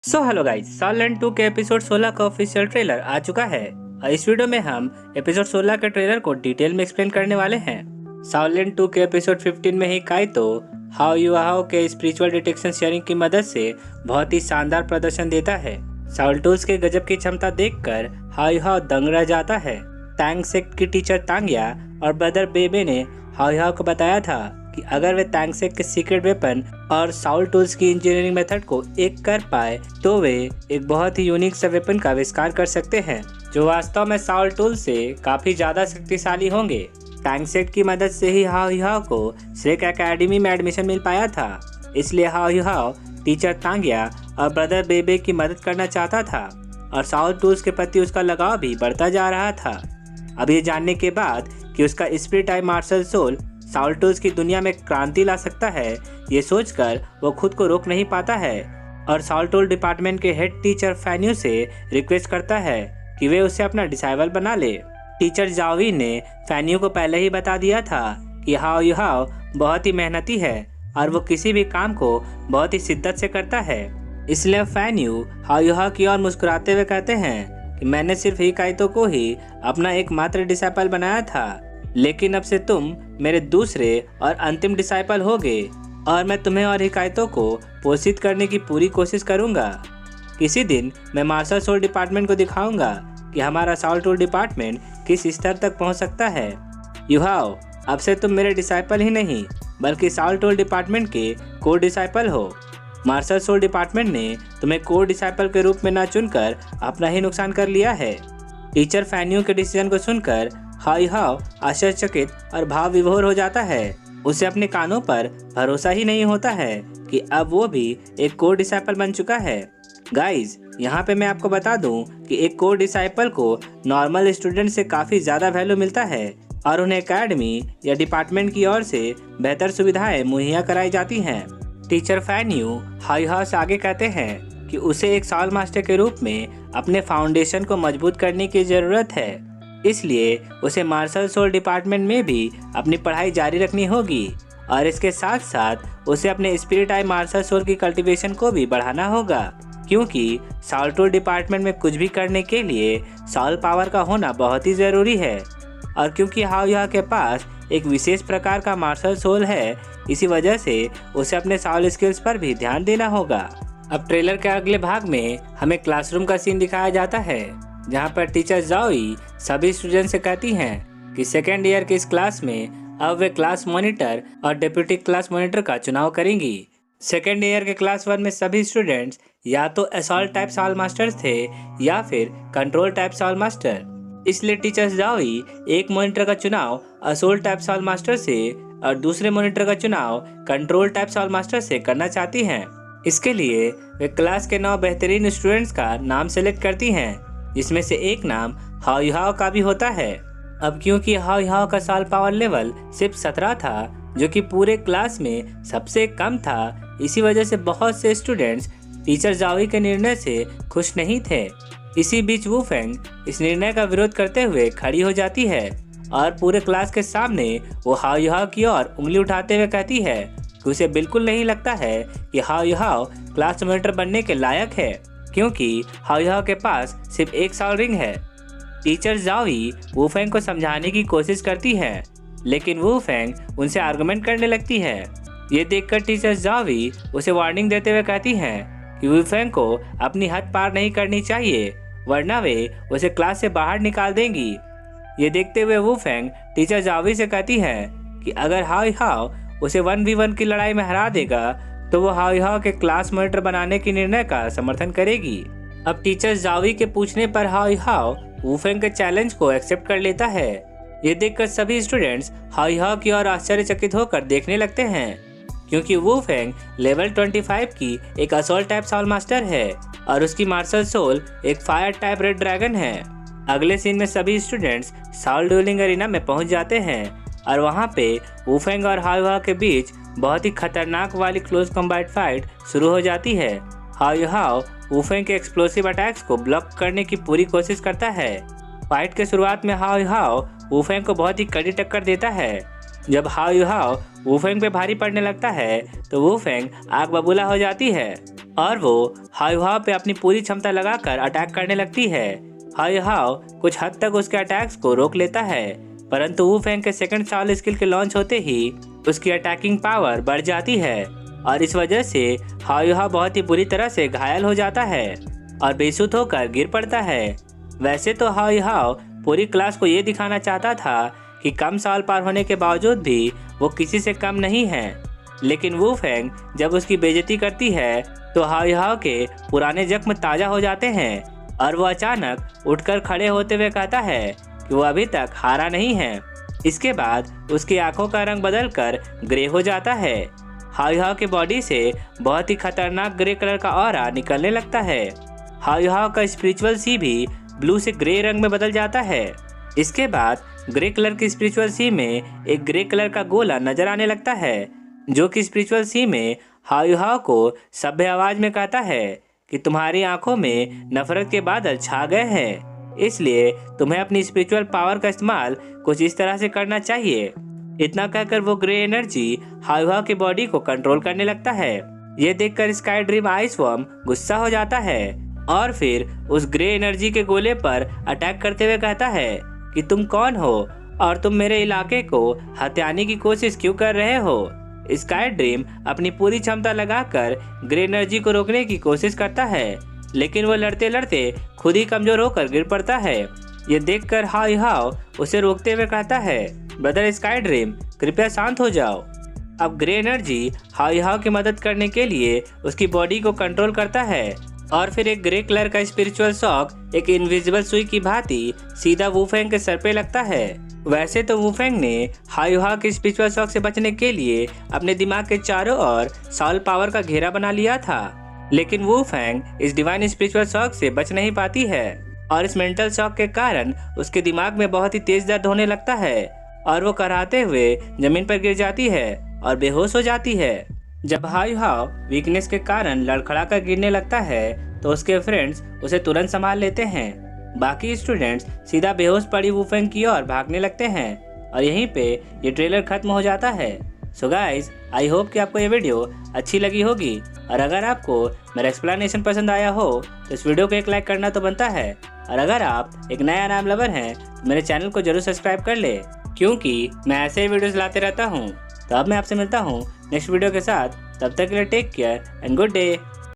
Hello guys, silent 2 के episode 16 का official trailer आ चुका है और इस वीडियो में हम एपिसोड 16 के ट्रेलर को डिटेल में एक्सप्लेन करने वाले हैं। साइलेंट 2 के एपिसोड 15 में ही काइतो हाओ युआओ के स्पिरिचुअल डिटेक्शन शेयरिंग की मदद से बहुत ही शानदार प्रदर्शन देता है। साउल टूल्स के गजब की क्षमता देखकर हाओ युआओ दंग रह जाता है। टैंग सेक्ट की टीचर तांग्या और ब्रदर बेबे ने हाओ युआओ को बताया था कि अगर वे टैंग सेक्ट के सीक्रेट वेपन और साउल टूल्स की इंजीनियरिंग मेथड को एक कर पाए तो वे एक बहुत ही यूनिक सा वेपन का आविष्कार कर सकते हैं जो वास्तव में साउल टूल से काफी ज्यादा शक्तिशाली होंगे। टैंग सेक्ट की मदद से ही हाओ युआओ को श्रेक एकेडमी में एडमिशन मिल पाया था, इसलिए हाओ युआओ टीचर तांग्या और ब्रदर बेबे की मदद करना चाहता था और साउल टूल्स के प्रति उसका लगाव भी बढ़ता जा रहा था। अब ये जानने के बाद कि उसका स्पिरिट आई मार्शल सोल साउल टूल्स की दुनिया में क्रांति ला सकता है, ये सोचकर वो खुद को रोक नहीं पाता है और साउल टूल डिपार्टमेंट के हेड टीचर फैन्यू से रिक्वेस्ट करता है कि वे उसे अपना डिसाइबल बना ले। टीचर जावी ने फैन्यू को पहले ही बता दिया था कि हाओ युआओ बहुत ही मेहनती है और वो किसी भी काम को बहुत ही शिद्दत से करता है, इसलिए फैन्यू हाओ युआओ की ओर मुस्कुराते हुए कहते हैं कि मैंने सिर्फ ही काइतो को ही अपना एकमात्र डिसाइबल बनाया था, लेकिन अब से तुम मेरे दूसरे और अंतिम डिसाइपल होगे और मैं तुम्हें और हिकायतों को पोषित करने की पूरी कोशिश करूंगा। किसी दिन मैं मार्शल सोल डिपार्टमेंट को दिखाऊंगा कि हमारा साउल टूल डिपार्टमेंट किस स्तर तक पहुंच सकता है। युआओ, अब से तुम मेरे डिसाइपल ही नहीं बल्कि साउल टूल डिपार्टमेंट के कोर डिसाइपल हो। मार्शल सोल डिपार्टमेंट ने तुम्हें कोर डिसाइपल के रूप में न चुनकर अपना ही नुकसान कर लिया है। टीचर फैन्यू के डिसीजन को सुनकर हाओ युआओ आश्चर्यचकित और भाव विभोर हो जाता है। उसे अपने कानों पर भरोसा ही नहीं होता है कि अब वो भी एक कोर डिसाइपल बन चुका है। गाइज, यहाँ पे मैं आपको बता दूं कि एक कोर डिसाइपल को नॉर्मल स्टूडेंट से काफ़ी ज़्यादा वैल्यू मिलता है और उन्हें एकेडमी या डिपार्टमेंट की ओर से बेहतर सुविधाएं मुहैया कराई जाती हैं। टीचर फैन्यू हाओ युआओ से आगे कहते हैं कि उसे एक साउल मास्टर के रूप में अपने फाउंडेशन को मजबूत करने की ज़रूरत है, इसलिए उसे मार्शल सोल डिपार्टमेंट में भी अपनी पढ़ाई जारी रखनी होगी और इसके साथ साथ उसे अपने स्पिरिट आई मार्शल सोल की कल्टीवेशन को भी बढ़ाना होगा, क्योंकि साउल टूल डिपार्टमेंट में कुछ भी करने के लिए साउल पावर का होना बहुत ही ज़रूरी है और क्योंकि हाओ युआओ के पास एक विशेष प्रकार का मार्शल सोल है, इसी वजह से उसे अपने साउल स्किल्स पर भी ध्यान देना होगा। अब ट्रेलर के अगले भाग में हमें क्लासरूम का सीन दिखाया जाता है जहाँ पर टीचर जावी सभी स्टूडेंट से कहती हैं कि सेकेंड ईयर के इस क्लास में अब वे क्लास मॉनिटर और डिप्यूटी क्लास मॉनिटर का चुनाव करेंगी। सेकेंड ईयर के क्लास 1 में सभी स्टूडेंट्स या तो असॉल्ट टाइप साउल मास्टर थे या फिर कंट्रोल टाइप साउल मास्टर, इसलिए टीचर जावी एक मॉनिटर का चुनाव असॉल्ट टाइप साउल मास्टर से और दूसरे मॉनिटर का चुनाव कंट्रोल टाइप साउल मास्टर से करना चाहती हैं। इसके लिए वे क्लास के 9 बेहतरीन स्टूडेंट्स का नाम सेलेक्ट करती हैं, जिसमें से एक नाम हाओ युआओ का भी होता है। अब क्योंकि हाओ युआओ का साल पावर लेवल सिर्फ 17 था, जो कि पूरे क्लास में सबसे कम था, इसी वजह से बहुत से स्टूडेंट्स टीचर जावी के निर्णय से खुश नहीं थे। इसी बीच वू फेंग इस निर्णय का विरोध करते हुए खड़ी हो जाती है और पूरे क्लास के सामने वो हाओ युआओ की ओर उंगली उठाते हुए कहती है कि उसे बिल्कुल नहीं लगता है कि हाओ युआओ क्लास मॉनिटर बनने के लायक है, क्योंकि हाओ युआओ के पास सिर्फ एक साउल रिंग है। टीचर जावी वू फेंग को समझाने की कोशिश करती है, लेकिन वू फेंग उनसे आर्गुमेंट करने लगती है। ये देखकर टीचर जावी उसे वार्निंग देते हुए कहती हैं कि वू फेंग को अपनी हद पार नहीं करनी चाहिए, वरना वे उसे क्लास से बाहर निकाल देंगी। ये देखते हुए वू फेंग टीचर जावी से कहती है कि अगर हाओ युआओ उसे 1v1 की लड़ाई में हरा देगा तो वो हाओ युआओ के क्लास मॉनिटर बनाने के निर्णय का समर्थन करेगी। अब टीचर जावी के पूछने पर हाओ युआओ वू फेंग के चैलेंज को एक्सेप्ट कर लेता है। ये देखकर सभी स्टूडेंट्स हाओ युआओ की ओर आश्चर्यचकित होकर देखने लगते हैं, क्योंकि वू फेंग लेवल 25 की एक असॉल्ट टाइप साउल मास्टर है और उसकी मार्शल सोल एक फायर टाइप रेड ड्रैगन है। अगले सीन में सभी स्टूडेंट्स साउल ड्यूलिंग एरिना में पहुंच जाते हैं और वहां पे वू फेंग और हाओ युआओ के बीच बहुत ही खतरनाक वाली क्लोज कॉम्बैट फाइट शुरू हो जाती है। हाओ युआओ वू फेंग के एक्सप्लोसिव अटैक्स को ब्लॉक करने की पूरी कोशिश करता है। फाइट के शुरुआत में हाओ युआओ वू फेंग को बहुत ही कड़ी टक्कर देता है। जब हाओ युआओ वू फेंग पे भारी पड़ने लगता है तो वू फेंग आग बबूला हो जाती है और वो हाव हाव पे अपनी पूरी क्षमता लगाकर अटैक करने लगती है। हाव हाव कुछ हद तक उसके अटैक्स को रोक लेता है, परंतु वू फेंग के सेकंड साउल स्किल के लॉन्च होते ही उसकी अटैकिंग पावर बढ़ जाती है और इस वजह से हाव हाव बहुत ही बुरी तरह से घायल हो जाता है और बेसुध होकर गिर पड़ता है। वैसे तो हाव हाव पूरी क्लास को ये दिखाना चाहता था कि कम साल पार होने के बावजूद भी वो किसी से कम नहीं है, लेकिन वू फेंग जब उसकी बेइज्जती करती है तो हाव हाव के पुराने जख्म ताज़ा हो जाते हैं और वो अचानक उठकर खड़े होते हुए कहता है कि वो अभी तक हारा नहीं है। इसके बाद उसकी आंखों का रंग बदलकर ग्रे हो जाता है। हाव हाव के बॉडी से बहुत ही खतरनाक ग्रे कलर का ऑरा निकलने लगता है। हाव हाव का स्पिरिचुअल सी भी ब्लू से ग्रे रंग में बदल जाता है। इसके बाद ग्रे कलर की स्पिरिचुअल सी में एक ग्रे कलर का गोला नजर आने लगता है, जो कि स्पिरिचुअल सी में हाव हाव को सभ्य आवाज में कहता है कि तुम्हारी आंखों में नफरत के बादल छा गए हैं, इसलिए तुम्हें अपनी स्पिरिचुअल पावर का इस्तेमाल कुछ इस तरह से करना चाहिए। इतना कहकर वो ग्रे एनर्जी हाव हाव की बॉडी को कंट्रोल करने लगता है। ये देखकर स्काई ड्रीम आइस वर्म गुस्सा हो जाता है और फिर उस ग्रे एनर्जी के गोले पर अटैक करते हुए कहता है कि तुम कौन हो और तुम मेरे इलाके को हथियाने की कोशिश क्यों कर रहे हो। स्काई ड्रीम अपनी पूरी क्षमता लगाकर ग्रे एनर्जी को रोकने की कोशिश करता है, लेकिन वो लड़ते लड़ते खुद ही कमजोर होकर गिर पड़ता है। ये देखकर हाव हाव उसे रोकते हुए कहता है, ब्रदर स्काई ड्रीम कृपया शांत हो जाओ। अब ग्रे एनर्जी हाव हाव की मदद करने के लिए उसकी बॉडी को कंट्रोल करता है और फिर एक ग्रे कलर का स्पिरिचुअल शॉक एक इनविजिबल सुई की भांति सीधा वू फेंग के सर पे लगता है। वैसे तो वू फेंग ने हाव हाव के स्पिरिचुअल शॉक से बचने के लिए अपने दिमाग के चारों ओर साउल पावर का घेरा बना लिया था, लेकिन वू फेंग इस डिवाइन स्पिरिचुअल शॉक से बच नहीं पाती है और इस मेंटल शॉक के कारण उसके दिमाग में बहुत ही तेज दर्द होने लगता है और वो कराहते हुए जमीन पर गिर जाती है और बेहोश हो जाती है। जब हाव हाव वीकनेस के कारण लड़खड़ाकर गिरने लगता है तो उसके फ्रेंड्स उसे तुरंत संभाल लेते हैं। बाकी स्टूडेंट्स सीधा बेहोश पड़ी वू फेंग की ओर भागने लगते हैं और यहीं पे ये ट्रेलर खत्म हो जाता है। सो गाइज, आई होप कि आपको ये वीडियो अच्छी लगी होगी और अगर आपको मेरा एक्सप्लेनेशन पसंद आया हो तो इस वीडियो को एक लाइक करना तो बनता है और अगर आप एक नया नाम लवर हैं तो मेरे चैनल को जरूर सब्सक्राइब कर ले, क्योंकि मैं ऐसे ही वीडियोस लाते रहता हूँ। तो अब मैं आपसे मिलता हूँ नेक्स्ट वीडियो के साथ। तब तक के लिए take care and good day.